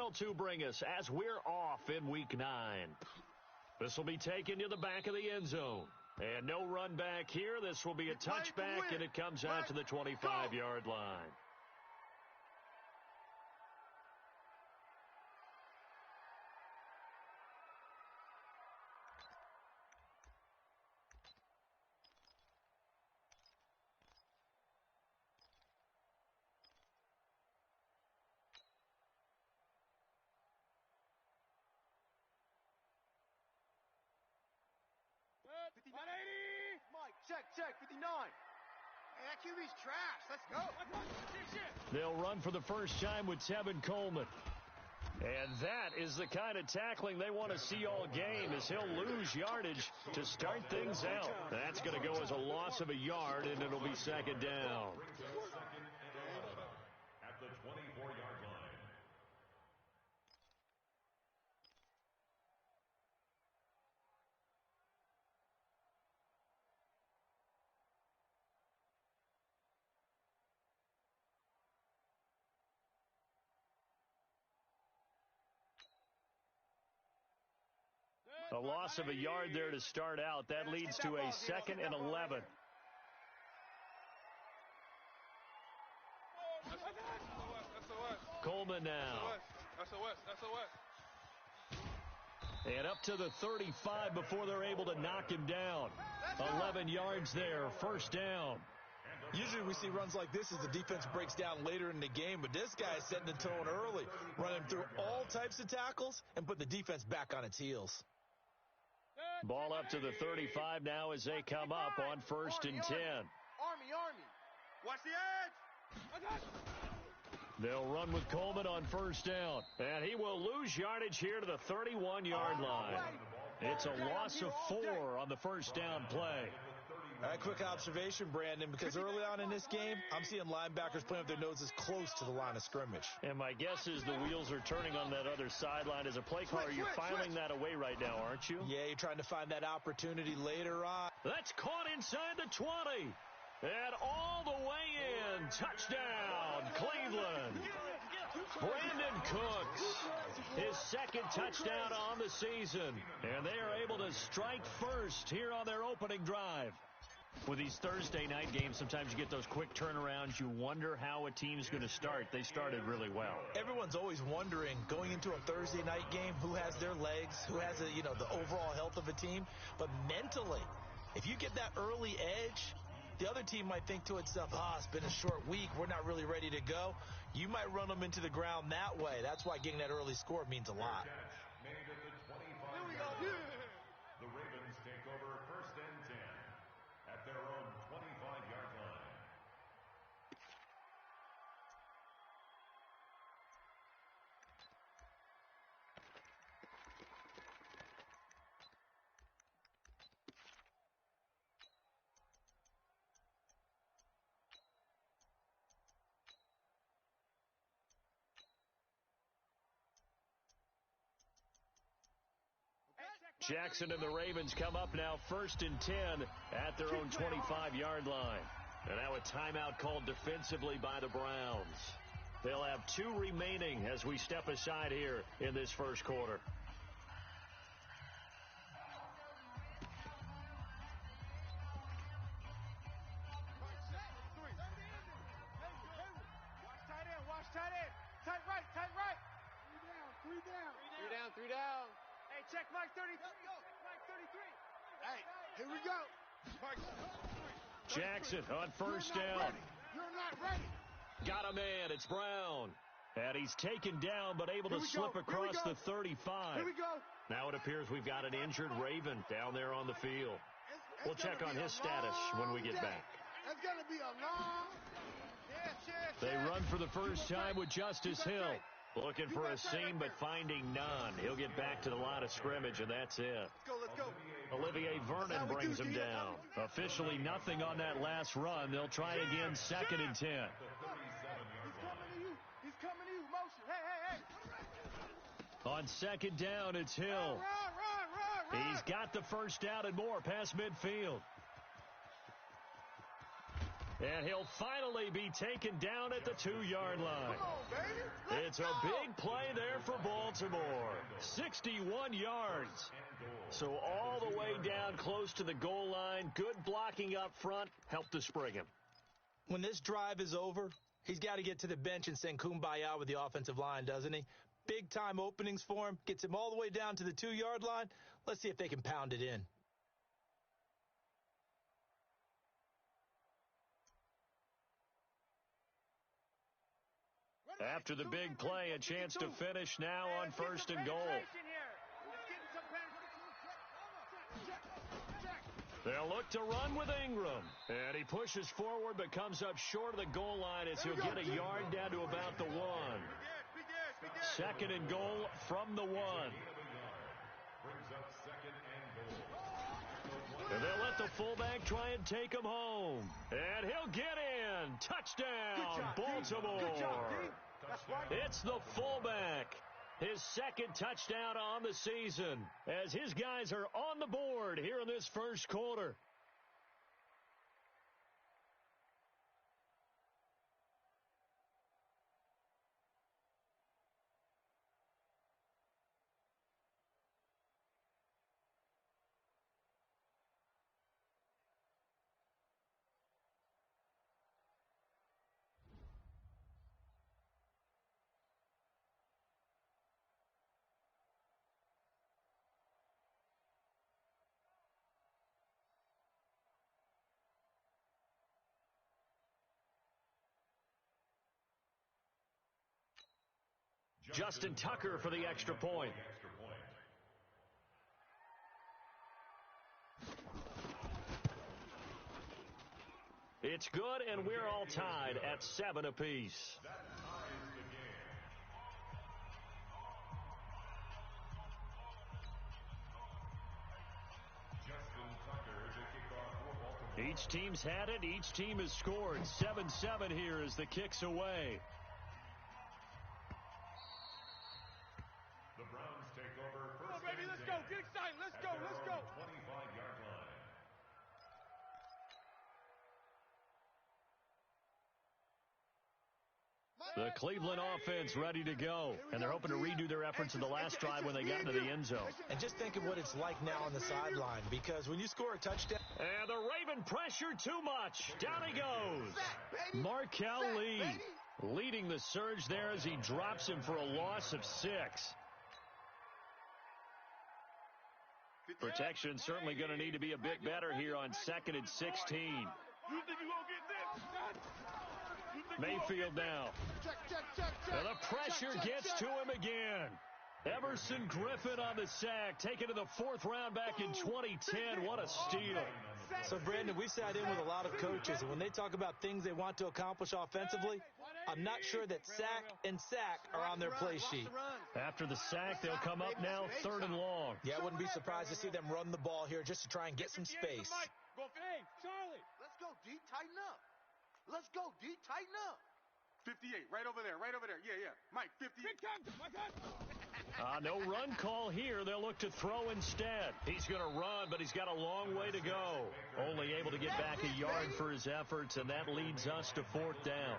will to bring us as we're off in Week 9. This will be taken to the back of the end zone. And no run back here. This will be a touchback, and it comes out to the 25-yard line. Mike, check, 59. Hey, that QB's trash. Let's go. They'll run for the first time with Tevin Coleman. And that is the kind of tackling they want to see all game, as he'll lose yardage to start things out. That's going to go as a loss of a yard, and it'll be second down. At the 24-yard line. A loss of a yard there to start out. That leads to a 2nd and 11. Coleman now. And up to the 35 before they're able to knock him down. 11 yards there, first down. Usually we see runs like this as the defense breaks down later in the game, but this guy is setting the tone early, running through all types of tackles and put the defense back on its heels. Ball up to the 35 now as they come up on 1st and 10. Army. Watch the edge. They'll run with Coleman on 1st down. And he will lose yardage here to the 31-yard line. It's a loss of 4 on the first down play. All right, quick observation, Brandon, because early on in this game, I'm seeing linebackers playing with their noses close to the line of scrimmage. And my guess is the wheels are turning on that other sideline. As a play caller, you're filing that away right now, aren't you? Yeah, you're trying to find that opportunity later on. That's caught inside the 20. And all the way in. Touchdown, Cleveland. Brandon Cooks, his 2nd touchdown on the season. And they are able to strike first here on their opening drive. With these Thursday night games, sometimes you get those quick turnarounds. You wonder how a team's going to start. They started really well. Everyone's always wondering, going into a Thursday night game, who has their legs, who has the overall health of a team. But mentally, if you get that early edge, the other team might think to itself, it's been a short week, we're not really ready to go. You might run them into the ground that way. That's why getting that early score means a lot. Here we go. The Ravens take over 1st and 10 at their own 25-yard line. Jackson and the Ravens come up now 1st and 10 at their own 25-yard line. And now a timeout called defensively by the Browns. They'll have 2 remaining as we step aside here in this first quarter. Watch tight end. Tight right. 3 down. Hey, check Mike 33. Mike 33. Hey, here we go. Jackson on 1st down. You're not ready. Got a man. It's Brown. And he's taken down but able to slip across the 35. Here we go. Now it appears we've got an injured Raven down there on the field. We'll check on his status when we get back. It's going to be a long. They run for the first time with Justice Hill. Looking for a seam, but finding none. He'll get back to the line of scrimmage, and that's it. Let's go. Olivier Vernon brings him down. Officially nothing on that last run. They'll try again, 2nd and 10. He's coming to you. Motion. Hey. On 2nd down, it's Hill. Run. He's got the first down and more past midfield. And he'll finally be taken down at the 2-yard line. Come on, baby. It's a big play there for Baltimore. 61 yards. So all the way down close to the goal line. Good blocking up front. Helped to spring him. When this drive is over, he's got to get to the bench and sing Kumbaya with the offensive line, doesn't he? Big-time openings for him. Gets him all the way down to the 2-yard line. Let's see if they can pound it in. After the big play, a chance to finish now on 1st and goal. They'll look to run with Ingram. And he pushes forward but comes up short of the goal line as he'll get a yard down to about the 1. 2nd and goal from the 1. And they'll let the fullback try and take him home. And he'll get in. Touchdown, Baltimore. Good job, D. That's right. It's the fullback. His 2nd touchdown on the season as his guys are on the board here in this first quarter. Justin Tucker for the extra point. It's good, and we're all tied at 7 apiece. Each team's had it. Each team has scored. 7-7 here as the kick's away. The Browns take over first. Come on, baby, let's go. Get excited. Let's go. Let's go. 25-yard line. The Cleveland offense ready to go, and they're hoping to redo their efforts in the last drive when they got into the end zone. And just think of what it's like now on the sideline, because when you score a touchdown... And the Raven pressure too much. Down he goes. Markel Lee leading the surge there as he drops him for a loss of 6. Protection certainly going to need to be a bit better here on 2nd and 16. Mayfield now. And the pressure gets to him again. Emerson Griffin on the sack, taken to the 4th round back in 2010. What a steal. So, Brandon, we sat in with a lot of coaches, and when they talk about things they want to accomplish offensively, I'm not sure that sack and sack are on their play sheet. After the sack, they'll come up now 3rd and long. Yeah, I wouldn't be surprised to see them run the ball here just to try and get some space. Hey, Charlie. Let's go, D. Tighten up. Let's go, D. Tighten up. 58, right over there, right over there. Yeah. Mike, 58. No run call here. They'll look to throw instead. He's going to run, but he's got a long way to go. Only able to get back a yard for his efforts, and that leads us to 4th down.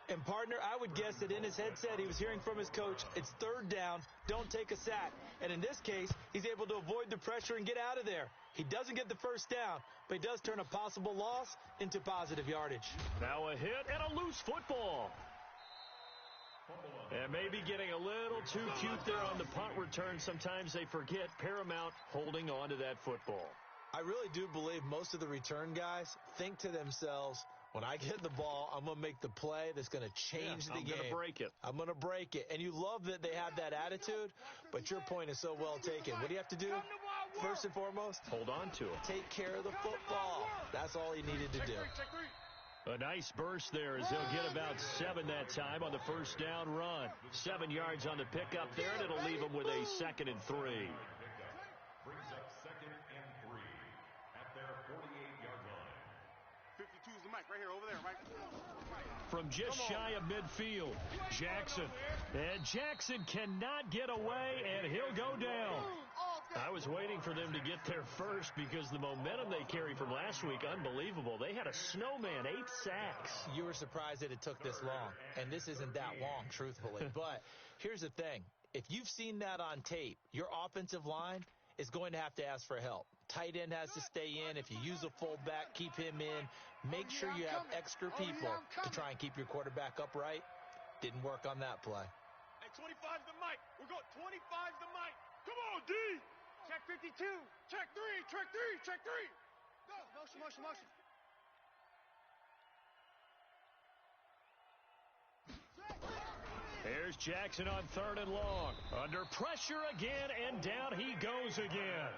And, partner, I would guess that in his headset he was hearing from his coach, it's 3rd down, don't take a sack. And in this case, he's able to avoid the pressure and get out of there. He doesn't get the 1st down, but he does turn a possible loss into positive yardage. Now a hit and a loose football. And maybe getting a little too cute there on the punt return. Sometimes they forget Paramount holding on to that football. I really do believe most of the return guys think to themselves, when I get the ball, I'm going to make the play that's going to change the game. I'm going to break it. I'm going to break it. And you love that they have that attitude, but your point is so well taken. What do you have to do? First and foremost, hold on to it. Take care of the football. That's all he needed to do. A nice burst there as he'll get about 7 that time on the 1st down run. 7 yards on the pickup there, and it'll leave him with a 2nd and 3. Brings up 2nd and 3 at their 48-yard line. 52 is the mic right here, over there, right? From just shy of midfield, Jackson. And Jackson cannot get away, and he'll go down. I was waiting for them to get there first because the momentum they carry from last week, unbelievable. They had a snowman, 8 sacks. You were surprised that it took this long, and this isn't that long, truthfully. But here's the thing. If you've seen that on tape, your offensive line is going to have to ask for help. Tight end has to stay in. If you use a fullback, keep him in. Make sure you have extra people to try and keep your quarterback upright. Didn't work on that play. Hey, 25's the mic. We're going 25's the mic. Come on, D. Check 52. Check 3. Check 3. Check 3. Go. Motion. Here's Jackson on 3rd and long. Under pressure again, and down he goes again.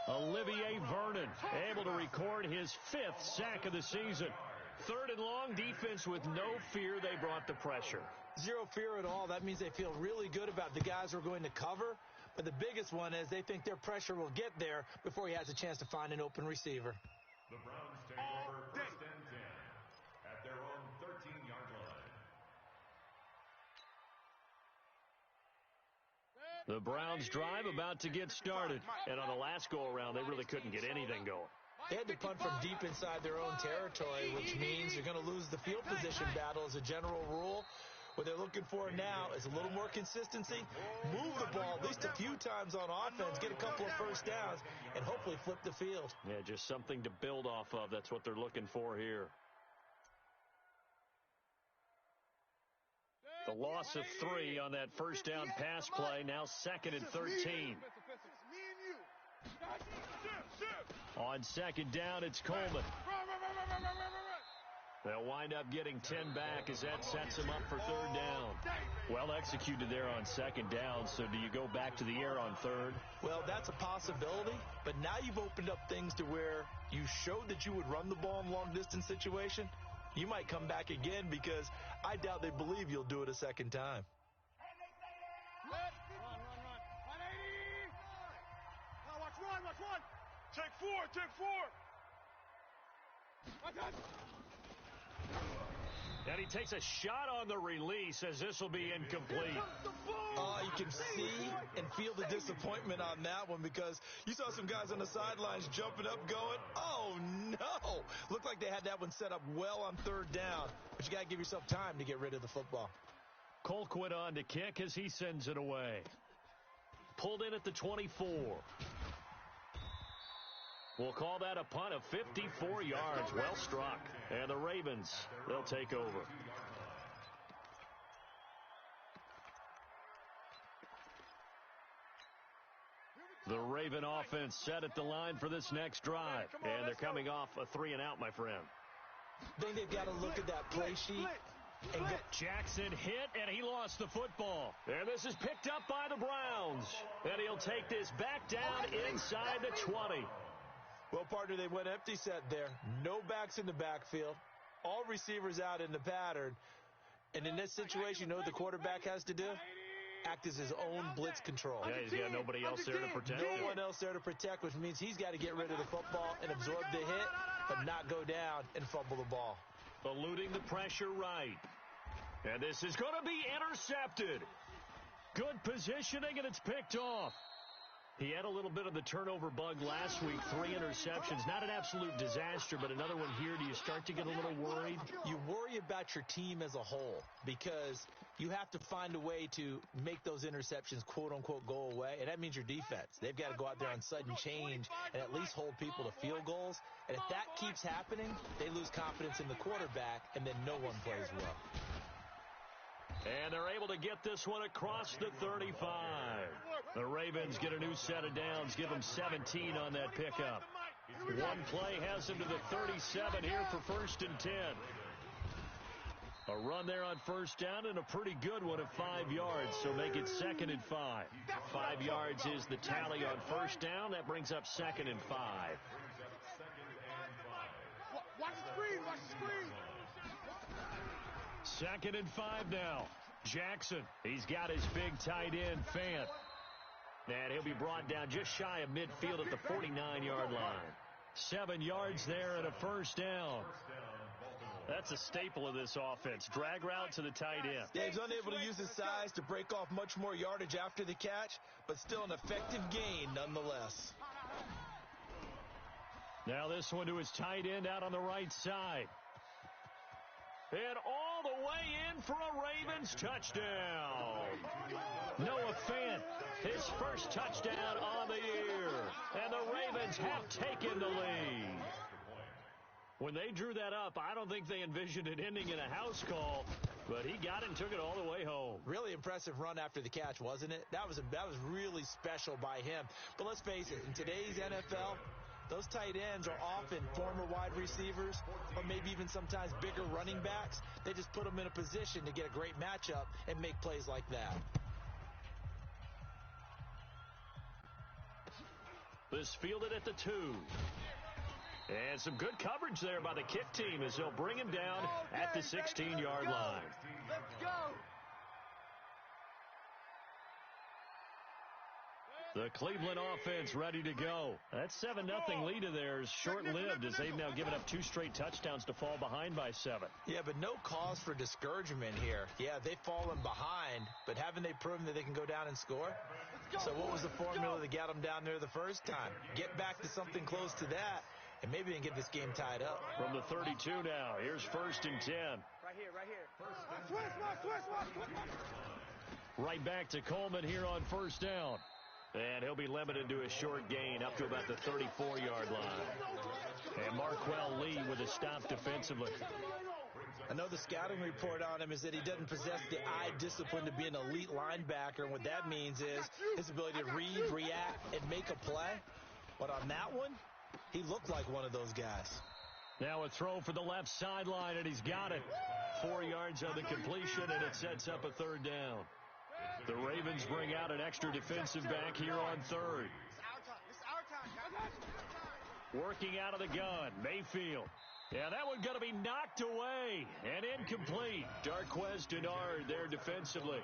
Olivier Vernon able to record his 5th sack of the season. 3rd and long, defense with no fear. They brought the pressure. Zero fear at all. That means they feel really good about the guys who are going to cover. But the biggest one is they think their pressure will get there before he has a chance to find an open receiver. The Browns take over 1st and 10 at their own 13-yard line. The Browns drive about to get started. And on the last go-around, they really couldn't get anything going. They had to punt from deep inside their own territory, which means you're going to lose the field position battle as a general rule. What they're looking for now is a little more consistency, move the ball at least a few times on offense, get a couple of first downs, and hopefully flip the field. Yeah, just something to build off of. That's what they're looking for here. The loss of 3 on that first down pass play, now 2nd and 13. On 2nd down, it's Coleman. They'll wind up getting 10 back as that sets them up for 3rd down. Well executed there on 2nd down, so do you go back to the air on 3rd? Well, that's a possibility, but now you've opened up things to where you showed that you would run the ball in long-distance situation. You might come back again because I doubt they believe you'll do it a 2nd time. Run. 180. Watch one. Take 4. And he takes a shot on the release as this will be incomplete. You can see and feel the disappointment on that one because you saw some guys on the sidelines jumping up going, oh, no. Looked like they had that one set up well on 3rd down, but you got to give yourself time to get rid of the football. Colquitt on to kick as he sends it away. Pulled in at the 24. We'll call that a punt of 54 yards. Well struck. And the Ravens, they'll take over. The Raven offense set at the line for this next drive. And they're coming off a 3-and-out, my friend. I think they've got to look at that play sheet. And get Jackson hit, and he lost the football. And this is picked up by the Browns. And he'll take this back down inside the 20. Well, partner, they went empty set there. No backs in the backfield. All receivers out in the pattern. And in this situation, you know what the quarterback has to do? Act as his own blitz control. Yeah, he's got nobody else there to protect him. No one else there to protect, which means he's got to get rid of the football and absorb the hit, but not go down and fumble the ball. Eluding the pressure right. And this is going to be intercepted. Good positioning, and it's picked off. He had a little bit of the turnover bug last week, 3 interceptions. Not an absolute disaster, but another one here. Do you start to get a little worried? You worry about your team as a whole because you have to find a way to make those interceptions, quote-unquote, go away, and that means your defense. They've got to go out there on sudden change and at least hold people to field goals. And if that keeps happening, they lose confidence in the quarterback, and then no one plays well. And they're able to get this one across the 35. The Ravens get a new set of downs, give them 17 on that pickup. One play has them to the 37 here for 1st and 10. A run there on 1st down and a pretty good one at 5 yards, so make it 2nd and 5. 5 yards is the tally on 1st down. That brings up 2nd and 5. Watch the screen. 2nd and 5 now. Jackson, he's got his big tight end, Fant. And he'll be brought down just shy of midfield at the 49-yard line. 7 yards there and a 1st down. That's a staple of this offense. Drag route to the tight end. Yeah, he's unable to use his size to break off much more yardage after the catch, but still an effective gain nonetheless. Now this one to his tight end out on the right side. And all the way in for a Ravens touchdown. Noah Fant, his first touchdown on the year. And the Ravens have taken the lead. When they drew that up, I don't think they envisioned it ending in a house call, but he got it and took it all the way home. Really impressive run after the catch, wasn't it? That was really special by him. But let's face it, in today's NFL, those tight ends are often former wide receivers or maybe even sometimes bigger running backs. They just put them in a position to get a great matchup and make plays like that. This fielded at the 2. And some good coverage there by the kick team as they'll bring him down at the 16-yard line. Let's go. The Cleveland offense ready to go. That 7-0 lead of theirs short-lived as they've now given up 2 straight touchdowns to fall behind by 7. Yeah, but no cause for discouragement here. Yeah, they've fallen behind, but haven't they proven that they can go down and score? So what was the formula that got them down there the first time? Get back to something close to that, and maybe they can get this game tied up. From the 32 now, here's 1st and 10. Right here. Right back to Coleman here on 1st down. And he'll be limited to a short gain up to about the 34-yard line. And Marquell Lee with a stop defensively. I know the scouting report on him is that he doesn't possess the eye discipline to be an elite linebacker. And what that means is his ability to read, react, and make a play. But on that one, he looked like one of those guys. Now a throw for the left sideline, and he's got it. 4 yards on the completion, and it sets up a 3rd down. The Ravens bring out an extra defensive back here on 3rd. It's our time. Working out of the gun, Mayfield. Yeah, that one going to be knocked away and incomplete. Darquez Denard there defensively.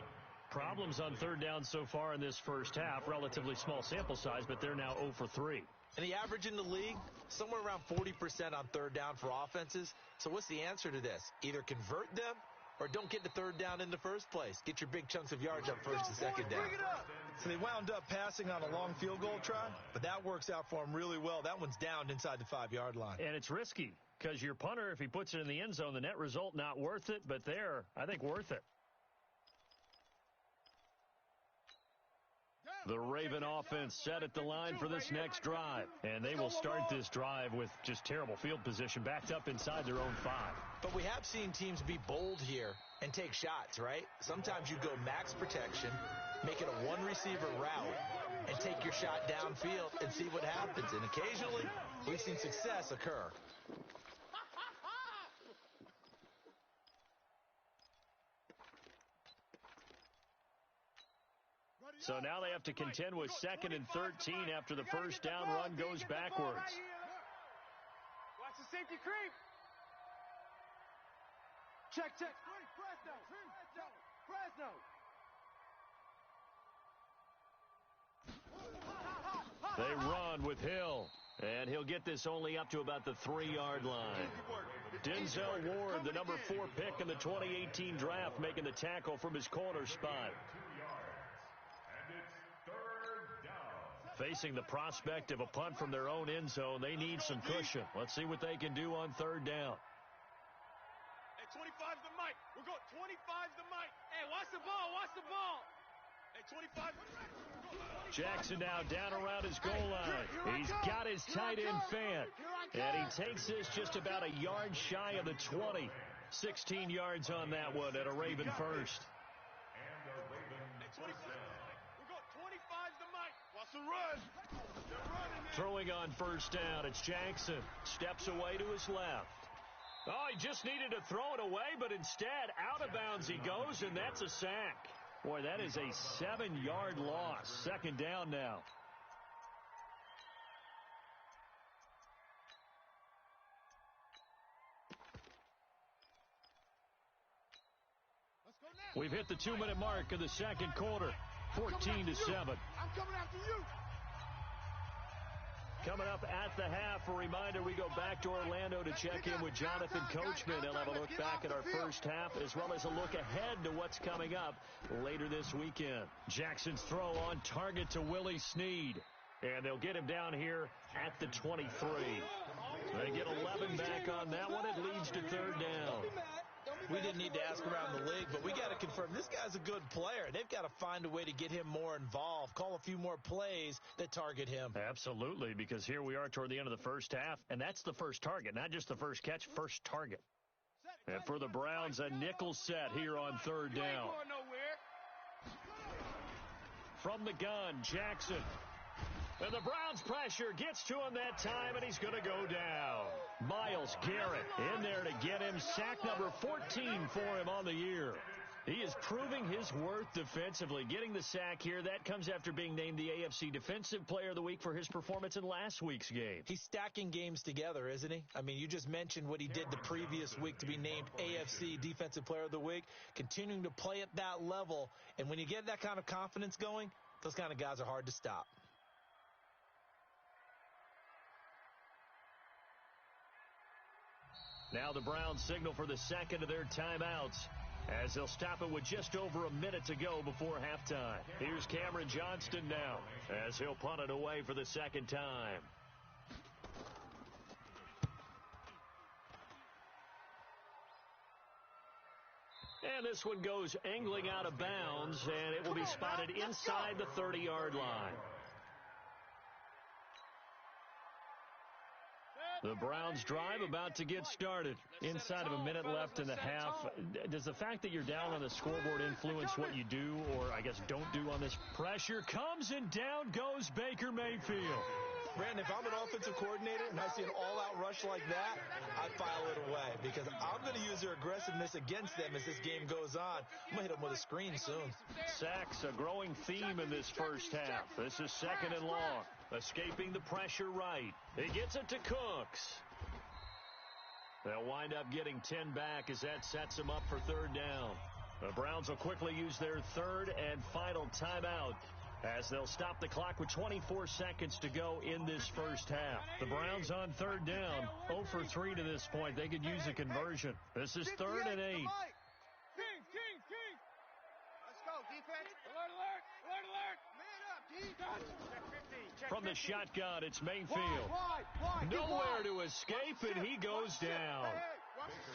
Problems on 3rd down so far in this first half. Relatively small sample size, but they're now 0 for 3. And the average in the league, somewhere around 40% on 3rd down for offenses. So what's the answer to this? Either convert them or don't get the 3rd down in the first place. Get your big chunks of yards up 1st and 2nd down. So they wound up passing on a long field goal try, but that works out for them really well. That one's down inside the 5-yard line. And it's risky because your punter, if he puts it in the end zone, the net result not worth it, but there, I think worth it. The Raven offense set at the line for this next drive. And they will start this drive with just terrible field position, backed up inside their own 5. But we have seen teams be bold here and take shots, right? Sometimes you go max protection, make it a one-receiver route, and take your shot downfield and see what happens. And occasionally, we've seen success occur. So now they have to contend with 2nd and 13 after the first down run goes backwards. Watch the safety creep. Check. Fresno. They run with Hill, and he'll get this only up to about the 3-yard line. Denzel Ward, the number 4 pick in the 2018 draft, making the tackle from his corner spot. Facing the prospect of a punt from their own end zone, they need some cushion. Let's see what they can do on 3rd down. Hey, 25's the mic. We're going 25's the mic. Hey, watch the ball. Hey, 25. Jackson now down around his goal line. He's got his tight end Fant. And he takes this just about a yard shy of the 20. 16 yards on that one at a Raven first. Throwing on 1st down, it's Jackson. Steps away to his left. Oh, he just needed to throw it away, but instead, out of bounds he goes, and that's a sack. Boy, that is a 7-yard loss. 2nd down now. We've hit the 2-minute mark of the 2nd quarter. 14-7. I'm coming after you. Coming up at the half, a reminder, we go back to Orlando to check in with Jonathan Coachman. He'll have a look back at our first half as well as a look ahead to what's coming up later this weekend. Jackson's throw on target to Willie Snead. And they'll get him down here at the 23. They get 11 back on that one. It leads to third down. We didn't need to ask around the league, but we got to confirm this guy's a good player. They've got to find a way to get him more involved, call a few more plays that target him. Absolutely, because here we are toward the end of the first half, and that's the first target, not just the first catch, first target. And for the Browns, a nickel set here on third down. From the gun, Jackson. And the Browns pressure gets to him that time, and he's going to go down. Myles Garrett in there to get him. Sack number 14 for him on the year. He is proving his worth defensively. Getting the sack here, that comes after being named the AFC Defensive Player of the Week for his performance in last week's game. He's stacking games together, isn't he? I mean, you just mentioned what he did the previous week to be named AFC Defensive Player of the Week. Continuing to play at that level, and when you get that kind of confidence going, those kind of guys are hard to stop. Now the Browns signal for the second of their timeouts as they'll stop it with just over a minute to go before halftime. Here's Cameron Johnston now as he'll punt it away for the second time. And this one goes angling out of bounds, and it will be spotted inside the 30-yard line. The Browns drive about to get started. Inside of a minute left in the half. Does the fact that you're down on the scoreboard influence what you do, or I guess don't do on this? Pressure comes and down goes Baker Mayfield. Brandon, if I'm an offensive coordinator and I see an all-out rush like that, I file it away because I'm going to use their aggressiveness against them as this game goes on. I'm going to hit them with a screen soon. Sacks, a growing theme in this first half. This is second and long. Escaping the pressure right. He gets it to Cooks. They'll wind up getting 10 back as that sets them up for third down. The Browns will quickly use their third and final timeout as they'll stop the clock with 24 seconds to go in this first half. The Browns on third down, 0 for 3 to this point. They could use a conversion. This is 3rd and 8. Let's go, defense. Alert, alert, alert, alert. Man up, defense. From the shotgun, it's Mayfield. Nowhere to escape, and he goes down.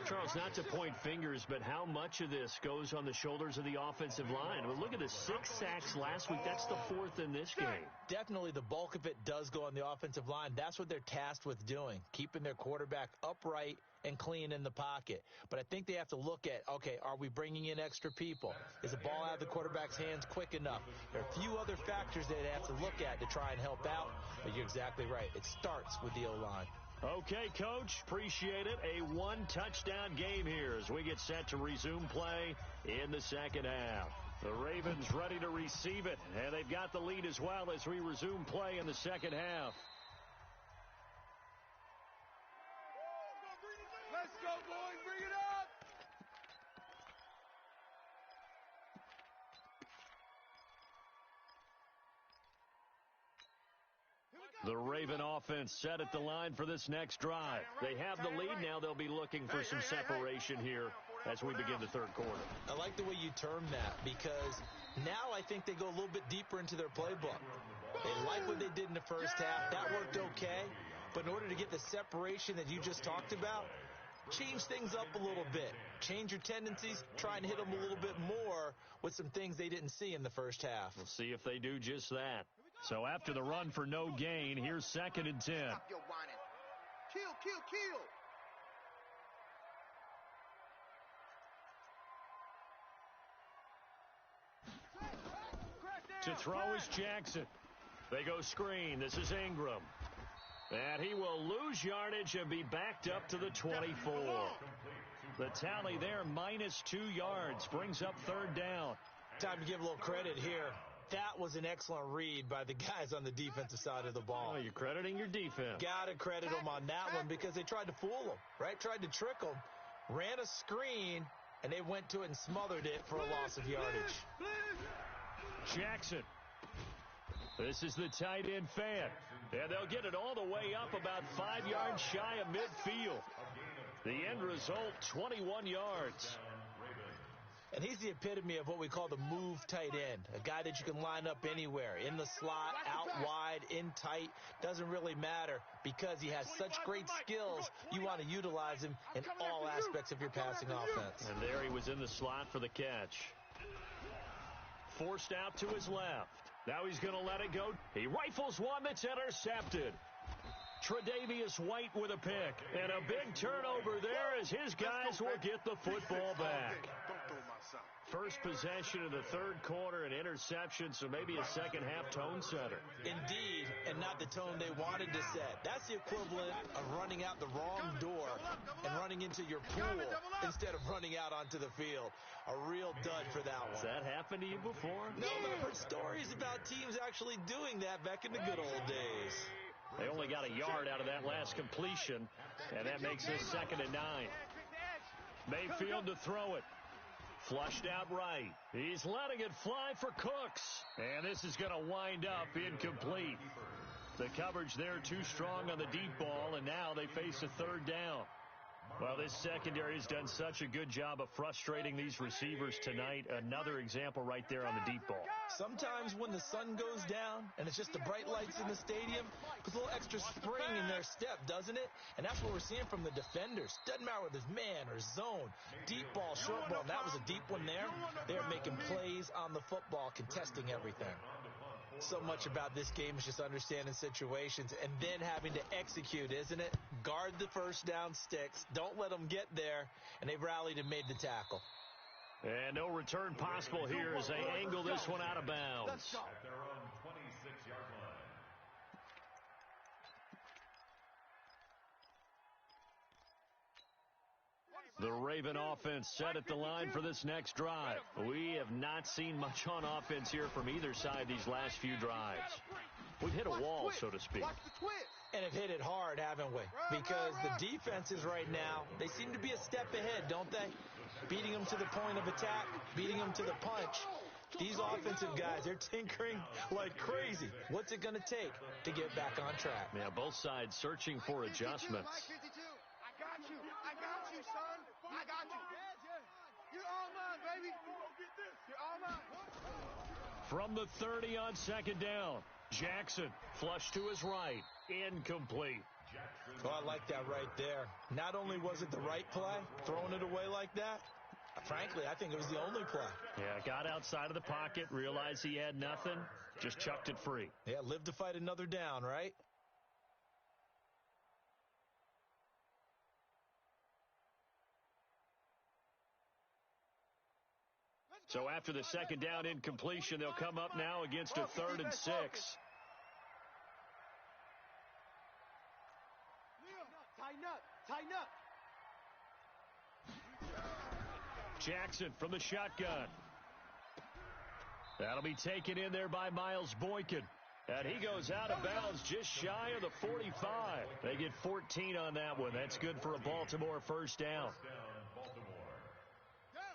Charles, not to point fingers, but how much of this goes on the shoulders of the offensive line? Well, look at the 6 sacks last week. That's the 4th in this game. Definitely the bulk of it does go on the offensive line. That's what they're tasked with doing, keeping their quarterback upright and clean in the pocket. But I think they have to look at, okay, are we bringing in extra people? Is the ball out of the quarterback's hands quick enough? There are a few other factors that they have to look at to try and help out. But you're exactly right. It starts with the O-line. Okay, Coach, appreciate it. A 1-touchdown game here as we get set to resume play in the second half. The Ravens ready to receive it, and they've got the lead as well as we resume play in the second half. Let's go, boys. Bring it up. The Raven offense set at the line for this next drive. They have the lead. Now they'll be looking for some separation here as we begin the third quarter. I like the way you term that because now I think they go a little bit deeper into their playbook. They like what they did in the first half. That worked okay. But in order to get the separation that you just talked about, change things up a little bit. Change your tendencies. Try and hit them a little bit more with some things they didn't see in the first half. We'll see if they do just that. So after the run for no gain, here's 2nd and 10. Stop your whining. Kill, kill, kill. To throw is Jackson. They go screen. This is Ingram. And he will lose yardage and be backed up to the 24. The tally there, -2 yards, brings up third down. Time to give a little credit here. That was an excellent read by the guys on the defensive side of the ball. Oh, you're crediting your defense. Got to credit them on that one because they tried to fool them, right? Tried to trick them, ran a screen, and they went to it and smothered it for a loss of yardage. Jackson This is the tight end fan. And they'll get it all the way up about 5 yards shy of midfield. The end result, 21 yards. And he's the epitome of what we call the move tight end, a guy that you can line up anywhere, in the slot, out wide, in tight, doesn't really matter because he has such great skills. You want to utilize him in all aspects of your passing offense. And there he was in the slot for the catch. Forced out to his left. Now he's going to let it go. He rifles one that's intercepted. Tre'Davious White with a pick. And a big turnover there as his guys will get the football back. First possession of the third quarter, an interception, so maybe a second-half tone setter. Indeed, and not the tone they wanted to set. That's the equivalent of running out the wrong door and running into your pool instead of running out onto the field. A real dud for that one. Has that happened to you before? No, but I've heard stories about teams actually doing that back in the good old days. They only got a yard out of that last completion, and that makes this 2nd and 9. Mayfield to throw it. Flushed out right. He's letting it fly for Cooks. And this is going to wind up incomplete. The coverage there too strong on the deep ball, and now they face a third down. Well, this secondary has done such a good job of frustrating these receivers tonight. Another example right there on the deep ball. Sometimes when the sun goes down and it's just the bright lights in the stadium, puts a little extra spring in their step, doesn't it? And that's what we're seeing from the defenders. Doesn't matter whether it's man or zone, deep ball, short ball. And that was a deep one there. They're making plays on the football, contesting everything. So much about this game is just understanding situations and then having to execute, isn't it? Guard the first down sticks. Don't let them get there. And they've rallied and made the tackle. And no return possible here as they angle this one out of bounds. At their own 26-yard line. The Raven offense set at the line for this next drive. We have not seen much on offense here from either side these last few drives. We've hit a wall, so to speak. And have hit it hard, haven't we? Because the defenses right now, they seem to be a step ahead, don't they? Beating them to the point of attack, beating them to the punch. These offensive guys, they're tinkering like crazy. What's it going to take to get back on track? Yeah, both sides searching for adjustments. I got you, son. I got you. You're all mine, baby. You're all mine. From the 30 on 2nd down, Jackson flushed to his right. Incomplete. Oh, I like that right there. Not only was it the right play, throwing it away like that, frankly, I think it was the only play. Yeah, got outside of the pocket, realized he had nothing, just chucked it free. Yeah, live to fight another down, right? So after the 2nd down incompletion, they'll come up now against a 3rd and 6. Tighten up. Jackson from the shotgun. That'll be taken in there by Miles Boykin. And he goes out of bounds just shy of the 45. They get 14 on that one. That's good for a Baltimore first down.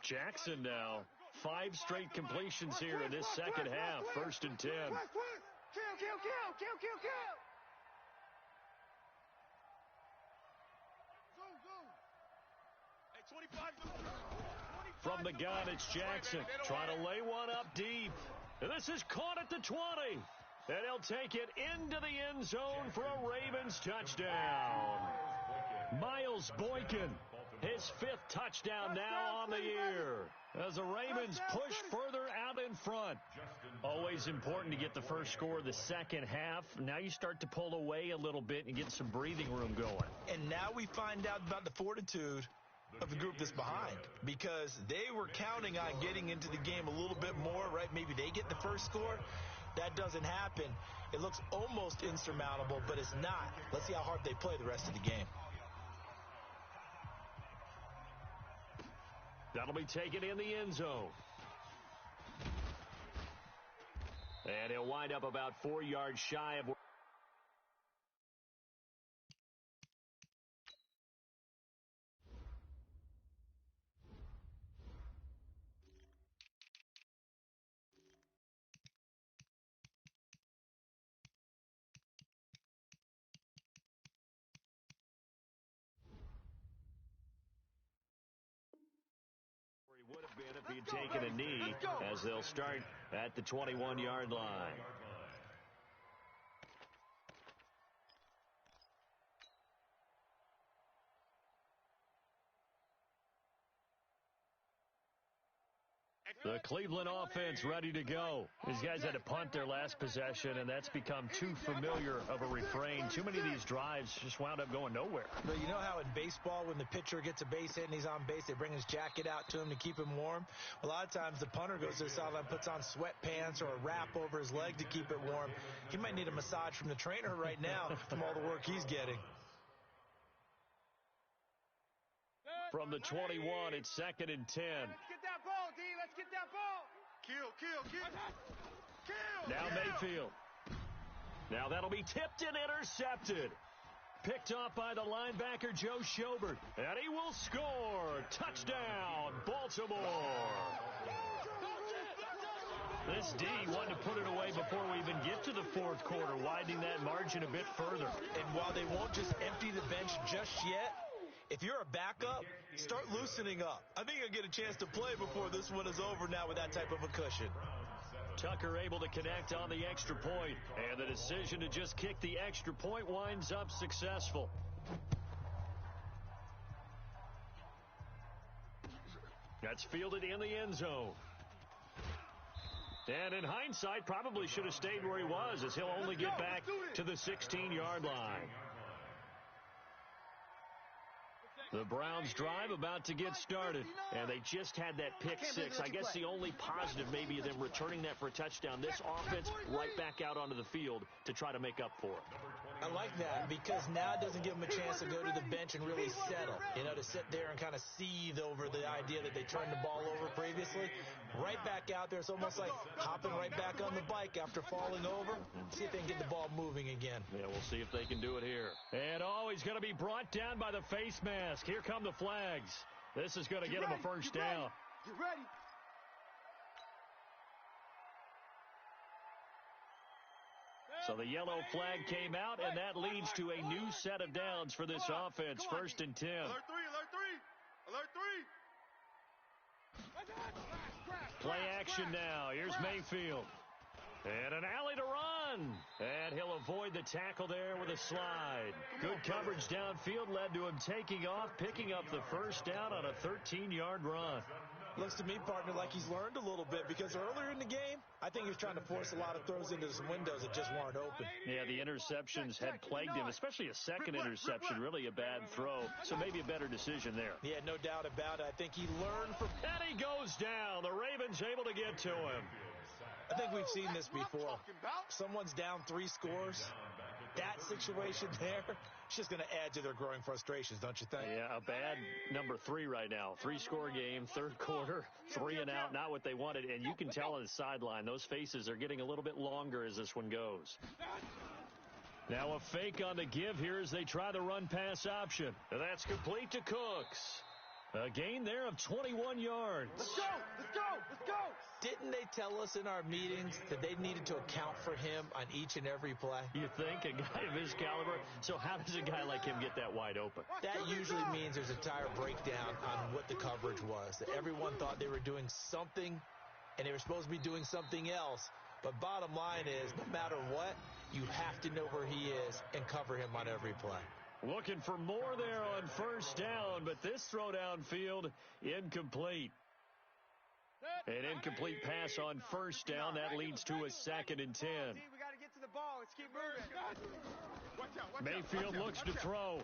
Jackson now. 5 straight completions here in this second half. 1st and 10. Kill. From the gun, it's Jackson trying to lay one up deep. And this is caught at the 20. And he'll take it into the end zone for a Ravens touchdown. Miles Boykin, his 5th touchdown now on the year. As the Ravens push further out in front. Always important to get the first score of the second half. Now you start to pull away a little bit and get some breathing room going. And now we find out about the fortitude of the group that's behind, because they were counting on getting into the game a little bit more, right? Maybe they get the first score. That doesn't happen. It looks almost insurmountable, but it's not. Let's see how hard they play the rest of the game. That'll be taken in the end zone. And he'll wind up about 4 yards shy of Be taking a knee as they'll start at the 21-yard line. The Cleveland offense ready to go. These guys had to punt their last possession, and that's become too familiar of a refrain. Too many of these drives just wound up going nowhere. But you know how in baseball, when the pitcher gets a base hit and he's on base, they bring his jacket out to him to keep him warm? A lot of times the punter goes to the sideline, puts on sweatpants or a wrap over his leg to keep it warm. He might need a massage from the trainer right now from all the work he's getting. From the 21, it's 2nd and 10. Let's get that ball, D. Let's get that ball. Kill. Now Mayfield. Now that'll be tipped and intercepted. Picked off by the linebacker, Joe Schobert. And he will score. Touchdown, Baltimore. This D wanted to put it away before we even get to the fourth quarter, widening that margin a bit further. And while they won't just empty the bench just yet, if you're a backup, start loosening up. I think you'll get a chance to play before this one is over now with that type of a cushion. Tucker able to connect on the extra point, and the decision to just kick the extra point winds up successful. That's fielded in the end zone. And in hindsight, probably should have stayed where he was, as he'll only get back to the 16-yard line. The Browns drive about to get started, and they just had that pick six. I guess the only positive maybe of them returning that for a touchdown. This offense right back out onto the field to try to make up for it. I like that because now it doesn't give them a chance to go to the bench and really settle, to sit there and kind of seethe over the idea that they turned the ball over previously. Right back out there, it's almost like hopping right back on the bike after falling over. See if they can get the ball moving again. Yeah, we'll see if they can do it here. And he's going to be brought down by the face mask. Here come the flags. This is going to get him a first down. Get ready. So the yellow flag came out, and that leads to a new set of downs for this offense. 1st and 10. Alert three. Play action now. Here's Mayfield. And an alley to run. And he'll avoid the tackle there with a slide. Good coverage downfield led to him taking off, picking up the first down on a 13-yard run. Looks to me, partner, like he's learned a little bit because earlier in the game, I think he was trying to force a lot of throws into some windows that just weren't open. Yeah, the interceptions had plagued him, especially a second interception, really a bad throw. So maybe a better decision there. Yeah, no doubt about it. I think he learned from... And he goes down. The Ravens able to get to him. I think we've seen this before. Someone's down 3 scores. That situation there, it's just going to add to their growing frustrations, don't you think? Yeah, a bad number 3 right now. 3-score game, third quarter, 3 and out, not what they wanted. And you can tell on the sideline, those faces are getting a little bit longer as this one goes. Now a fake on the give here as they try the run-pass option. That's complete to Cooks. A gain there of 21 yards. Let's go! Didn't they tell us in our meetings that they needed to account for him on each and every play? You think? A guy of his caliber? So how does a guy like him get that wide open? That usually means there's a tire breakdown on what the coverage was. That everyone thought they were doing something, and they were supposed to be doing something else. But bottom line is, no matter what, you have to know where he is and cover him on every play. Looking for more there on first down, but this throw downfield incomplete. An incomplete pass on first down. That leads to a 2nd and 10. We got to get to the ball. Let's keep moving. Mayfield looks to throw.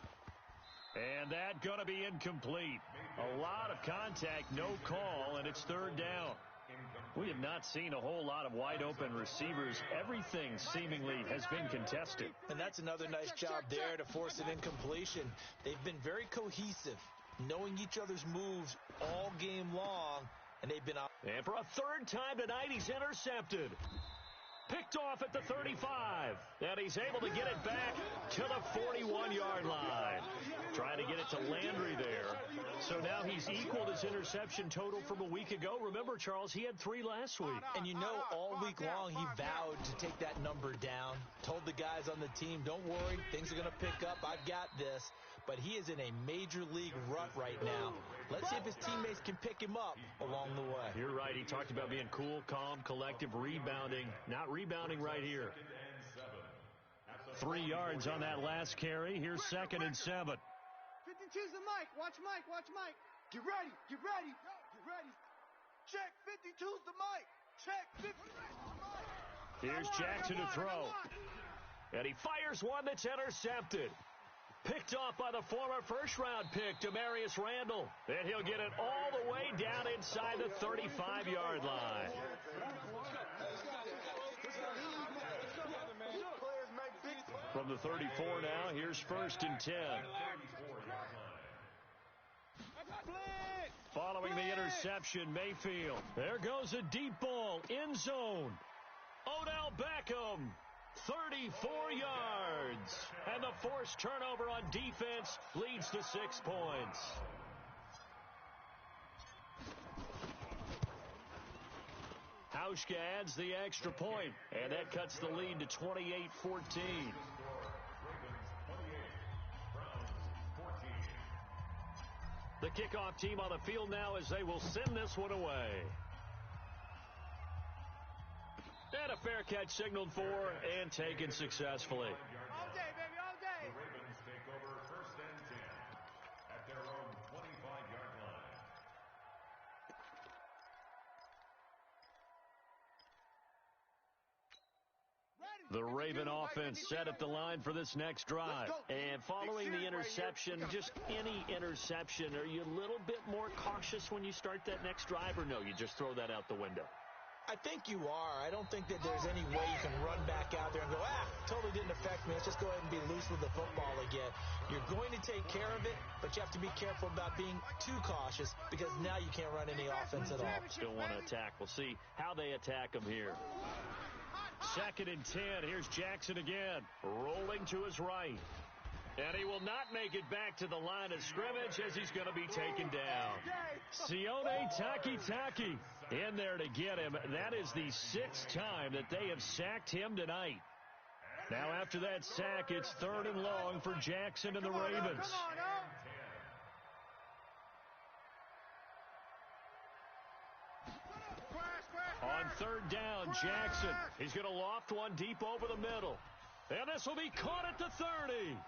And that going to be incomplete. A lot of contact, no call, and it's 3rd down. We have not seen a whole lot of wide-open receivers. Everything seemingly has been contested. And that's another nice job there to force an incompletion. They've been very cohesive, knowing each other's moves all game long, and they've been out. And for a 3rd time tonight, he's intercepted. Picked off at the 35. And he's able to get it back to the 41-yard line. Trying to get it to Landry there. So now he's equaled his interception total from a week ago. Remember, Charles, he had 3 last week. And you know, all week long he vowed to take that number down. Told the guys on the team, don't worry, things are going to pick up. I've got this. But he is in a major league rut right now. Let's see if his teammates can pick him up along the way. You're right. He talked about being cool, calm, collective, rebounding. Not rebounding right here. 3 yards on that last carry. Here's 2nd and 7. 52's the Mike. Watch Mike. Watch Mike. Get ready. Get ready. Get ready. Check 52's the Mike. Check 52's the Mike. Here's Jackson to throw. And he fires one that's intercepted. Picked off by the former first-round pick, Demarius Randall. And he'll get it all the way down inside the 35-yard line. From the 34 now, here's 1st and 10. Following the interception, Mayfield. There goes a deep ball, end zone. Odell Beckham. 34 yards. And the forced turnover on defense leads to 6 points. Hauschka adds the extra point, and that cuts the lead to 28-14. The kickoff team on the field now as they will send this one away. And a fair catch signaled for and taken successfully. All day, baby, all day. The Ravens take over 1st and 10 at their own 25-yard line. The Raven offense set at the line for this next drive. And following the interception, just any interception, are you a little bit more cautious when you start that next drive, or no, you just throw that out the window? I think you are. I don't think that there's any way you can run back out there and go, totally didn't affect me. Let's just go ahead and be loose with the football again. You're going to take care of it, but you have to be careful about being too cautious because now you can't run any offense at all. Still want to attack. We'll see how they attack him here. 2nd and 10. Here's Jackson again, rolling to his right. And he will not make it back to the line of scrimmage as he's going to be taken down. Sione Takitaki in there to get him. That is the 6th time that they have sacked him tonight. Now after that sack, it's 3rd and long for Jackson and the Ravens. On 3rd down, Jackson. He's going to loft one deep over the middle. And this will be caught at the 30.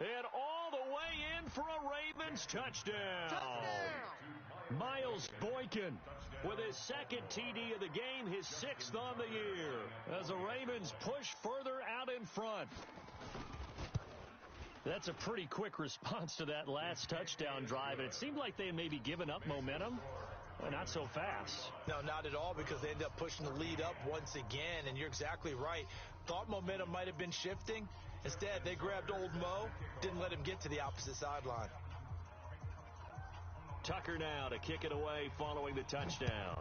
And all the way in for a Ravens touchdown. Miles Boykin with his 2nd TD of the game, his 6th on the year, as the Ravens push further out in front. That's a pretty quick response to that last touchdown drive, and it seemed like they may be giving up momentum. Well, not so fast. No, not at all, because they end up pushing the lead up once again, and you're exactly right. Thought momentum might have been shifting. Instead, they grabbed old Mo, didn't let him get to the opposite sideline. Tucker now to kick it away following the touchdown.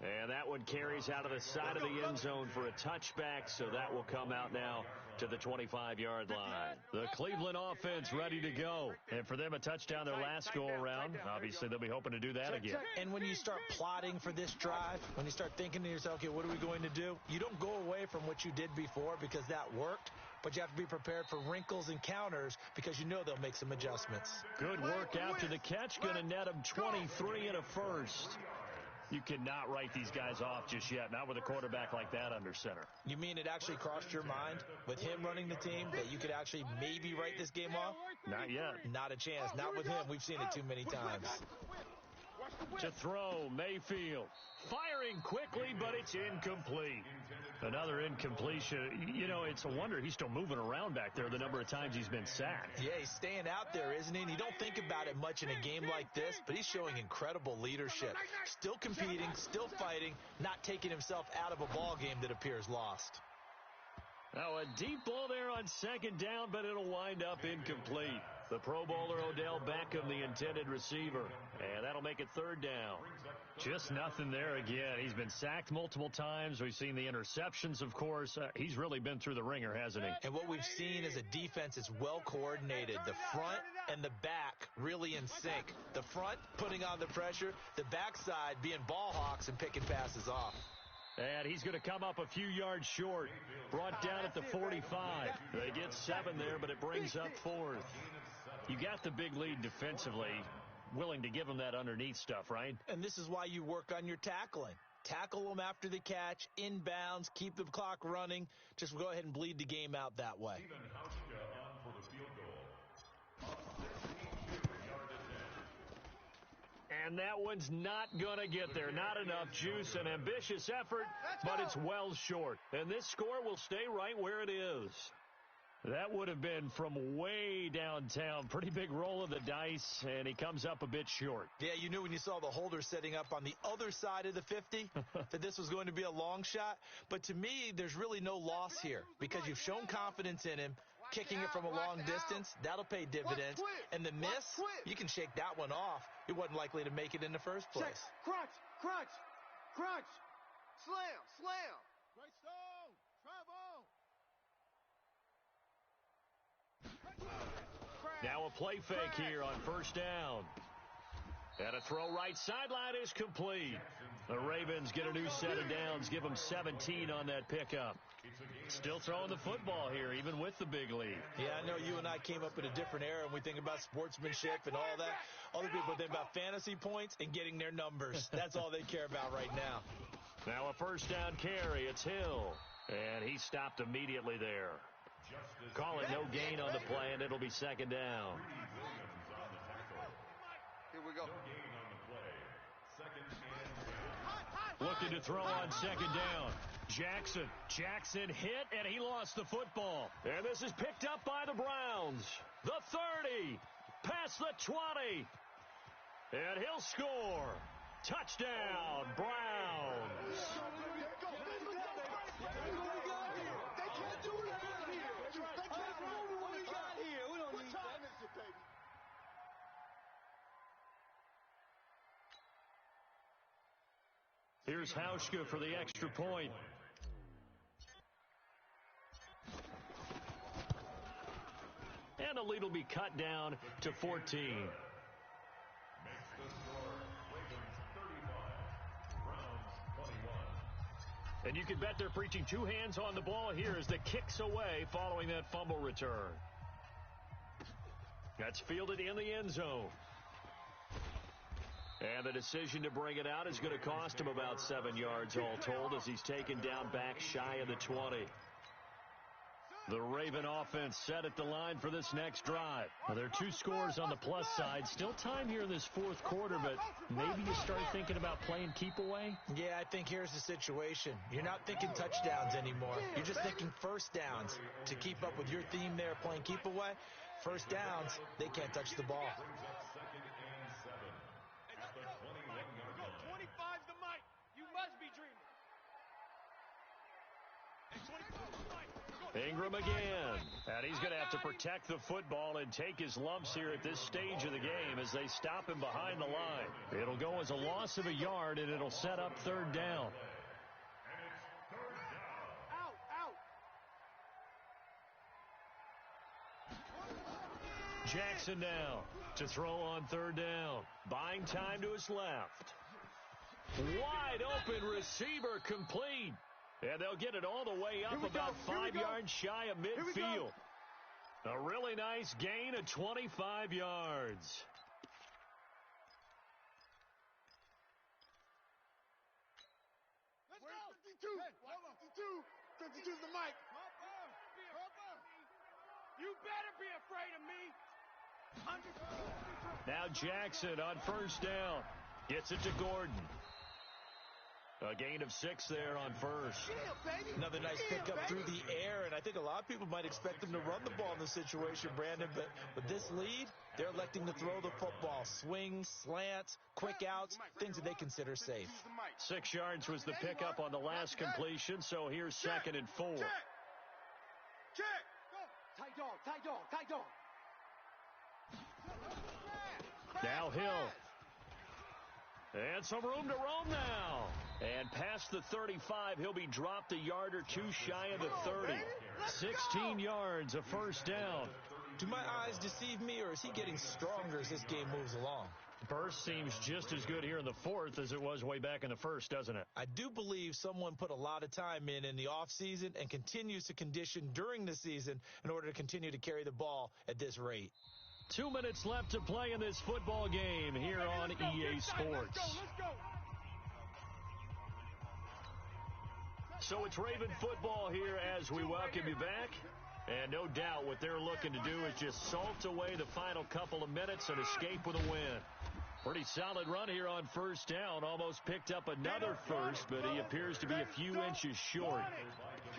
And that one carries out of the side of the end zone for a touchback, so that will come out now to the 25-yard line. The Cleveland offense ready to go. And for them, a touchdown their last go-around. Obviously, they'll be hoping to do that again. And when you start plotting for this drive, when you start thinking to yourself, okay, what are we going to do? You don't go away from what you did before because that worked, but you have to be prepared for wrinkles and counters because you know they'll make some adjustments. Good work after the catch. Going to net them 23 and a first. You cannot write these guys off just yet, not with a quarterback like that under center. You mean it actually crossed your mind with him running the team that you could actually maybe write this game off? Not yet. Not a chance. Not with him. We've seen it too many times. To throw, Mayfield. Firing quickly, but it's incomplete. Another incompletion. You know, it's a wonder he's still moving around back there the number of times he's been sacked. Yeah, he's staying out there, isn't he? And you don't think about it much in a game like this, but he's showing incredible leadership. Still competing, still fighting, not taking himself out of a ball game that appears lost. Now a deep ball there on 2nd down, but it'll wind up incomplete. The Pro Bowler Odell Beckham, the intended receiver. And that'll make it third down. Just nothing there again. He's been sacked multiple times. We've seen the interceptions, of course. He's really been through the ringer, hasn't he? And what we've seen is a defense that's well coordinated. The front and the back really in sync. The front putting on the pressure. The backside being ball hawks and picking passes off. And he's going to come up a few yards short. Brought down at the 45. They get 7 there, but it brings up 4th. You got the big lead defensively. Willing to give him that underneath stuff, right? And this is why you work on your tackling. Tackle them after the catch, inbounds, keep the clock running. Just go ahead and bleed the game out that way. On for the field goal. A 16-yard attempt. And that one's not going to get there. Not enough juice. An ambitious effort, but it's well short. And this score will stay right where it is. That would have been from way downtown. Pretty big roll of the dice, and he comes up a bit short. Yeah, you knew when you saw the holder setting up on the other side of the 50 that this was going to be a long shot. But to me, there's really no loss here because you've shown confidence in him. Kicking it from a long distance, that'll pay dividends. And the miss, you can shake that one off. He wasn't likely to make it in the first place. Check. Crunch, crunch, crunch. Slam, slam. Right stone, travel. Now a play fake here on first down. And a throw right sideline is complete. The Ravens get a new set of downs, give them 17 on that pickup. Still throwing the football here, even with the big lead. Yeah, I know you and I came up in a different era, and we think about sportsmanship and all that. Other people think about fantasy points and getting their numbers. That's all they care about right now. Now a first down carry. It's Hill. And he stopped immediately there. Calling no gain on the play, and it'll be second down. Here we go. No gain on the play. Second and 10. Looking to throw on second down. Jackson hit, and he lost the football. And this is picked up by the Browns. The 30, past the 20. And he'll score. Touchdown, Browns. Here's Hauschka for the extra point. And the lead will be cut down to 14. Makes the score Ravens 35, Browns 21. And you can bet they're preaching two hands on the ball here as the kick's away following that fumble return. That's fielded in the end zone. And the decision to bring it out is going to cost him about 7 yards all told as he's taken down back shy of the 20. The Raven offense set at the line for this next drive. Now, there are 2 scores on the plus side. Still time here in this fourth quarter, but maybe you start thinking about playing keep away? Yeah, I think here's the situation. You're not thinking touchdowns anymore. You're just thinking first downs. To keep up with your theme there, playing keep away, first downs, they can't touch the ball. Second and 7 at the 21-yard line. 25's the mic. You must be dreaming. And 25's the mic. Ingram again. And he's going to have to protect the football and take his lumps here at this stage of the game as they stop him behind the line. It'll go as a loss of a yard, and it'll set up third down. And it's third down. Out. Jackson now to throw on third down. Buying time to his left. Wide open receiver complete. And they'll get it all the way up about 5 yards shy of midfield. A really nice gain of 25 yards. Let's go. 52. 52's the mic. You better be afraid of me. Now Jackson on first down. Gets it to Gordon. A gain of 6 there on first. Another nice pickup through the air, and I think a lot of people might expect them to run the ball in this situation, Brandon, but with this lead, they're electing to throw the football. Swings, slants, quick outs, things that they consider safe. 6 yards was the pickup on the last completion, so here's second and 4. Check. Tight dog. Now Hill. And some room to roam now. And past the 35, he'll be dropped a yard or two shy of the 30. 16 yards, a first down. Do my eyes deceive me, or is he getting stronger as this game moves along? Burst seems just as good here in the fourth as it was way back in the first, doesn't it? I do believe someone put a lot of time in the offseason and continues to condition during the season in order to continue to carry the ball at this rate. 2 minutes left to play in this football game here on EA Sports. So it's Raven football here as we welcome you back. And no doubt what they're looking to do is just salt away the final couple of minutes and escape with a win. Pretty solid run here on first down. Almost picked up another first, but he appears to be a few inches short.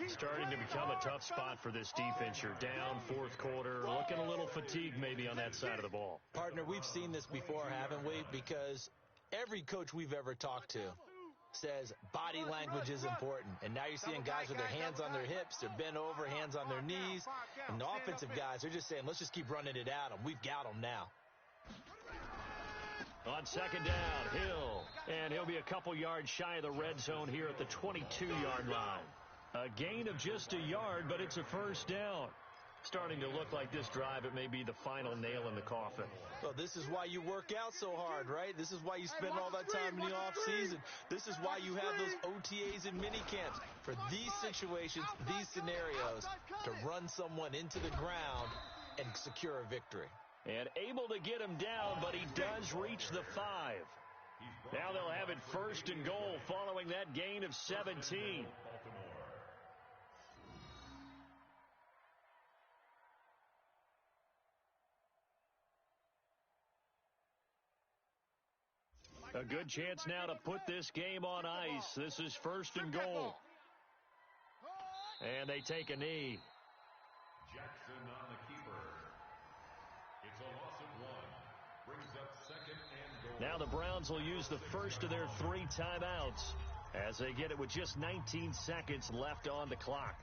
Starting to become a tough spot for this defense. You're down fourth quarter, looking a little fatigued maybe on that side of the ball. Partner, we've seen this before, haven't we? Because every coach we've ever talked to says body language is important. And now you're seeing guys with their hands on their hips, they're bent over, hands on their knees. And the offensive guys are just saying, let's just keep running it at them. We've got them now. On second down, Hill. And he'll be a couple yards shy of the red zone here at the 22-yard line. A gain of just a yard, but it's a first down. Starting to look like this drive, it may be the final nail in the coffin. Well, this is why you work out so hard, right? This is why you spend all that time in the offseason. This is why you have those OTAs and minicamps for these situations, these scenarios, to run someone into the ground and secure a victory. And able to get him down, but he does reach the 5. Now they'll have it first and goal following that gain of 17. A good chance now to put this game on ice. This is first and goal. And they take a knee. Jackson on the keeper. It's a loss of 1. Brings up second and goal. Now the Browns will use the first of their 3 timeouts as they get it with just 19 seconds left on the clock.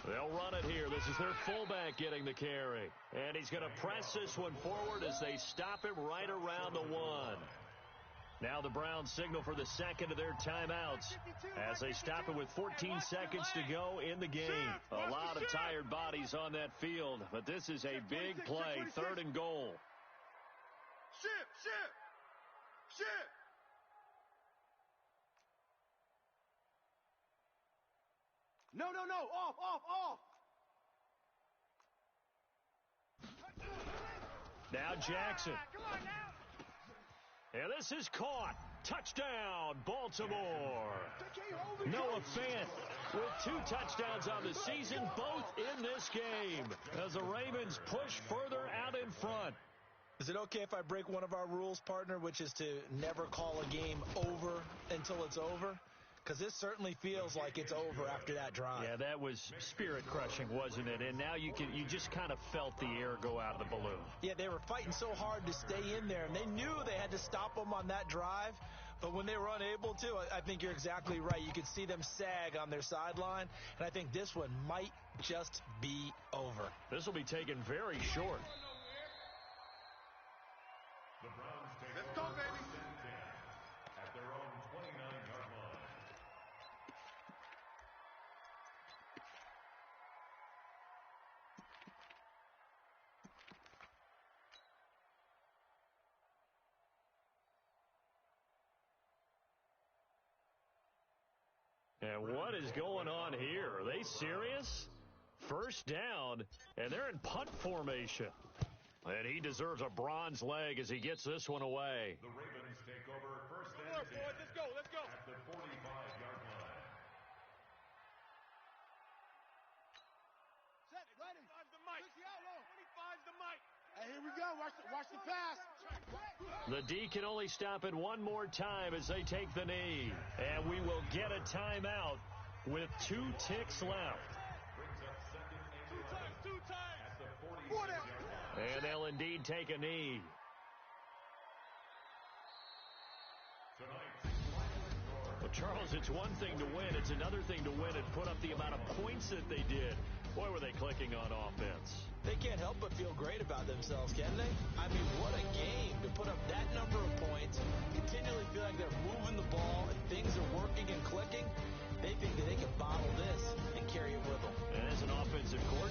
They'll run it here. This is their fullback getting the carry. And he's going to press this one forward as they stop him right around the 1. Now the Browns signal for the second of their timeouts as they stop it with 14 seconds to go in the game. A lot of tired bodies on that field, but this is a big play, third and goal. Shift. No. Off. Now Jackson. And this is caught. Touchdown, Baltimore. Noah Fant with 2 touchdowns on the season, both in this game, as the Ravens push further out in front. Is it okay if I break one of our rules, partner, which is to never call a game over until it's over? Because this certainly feels like it's over after that drive. Yeah, that was spirit-crushing, wasn't it? And now you just kind of felt the air go out of the balloon. Yeah, they were fighting so hard to stay in there, and they knew they had to stop them on that drive. But when they were unable to, I think you're exactly right. You could see them sag on their sideline, and I think this one might just be over. This will be taken very short. The Browns take Let's go, baby. at their own 29-yard line. And what is going on here? Are they serious? First down, and they're in punt formation. And he deserves a bronze leg as he gets this one away. The Ravens take over first and 10. Let's go. At the 45-yard line. Set, ready. 25's the mic. 25's the mic. Hey, here we go. Watch the pass. The D can only stop it one more time as they take the knee. And we will get a timeout with 2 ticks left. Brings up second and 11. Two times. At the 46-yard line. And they'll indeed take a knee. Tonight. Charles, it's one thing to win. It's another thing to win and put up the amount of points that they did. Boy, were they clicking on offense. They can't help but feel great about themselves, can they? I mean, what a game to put up that number of points.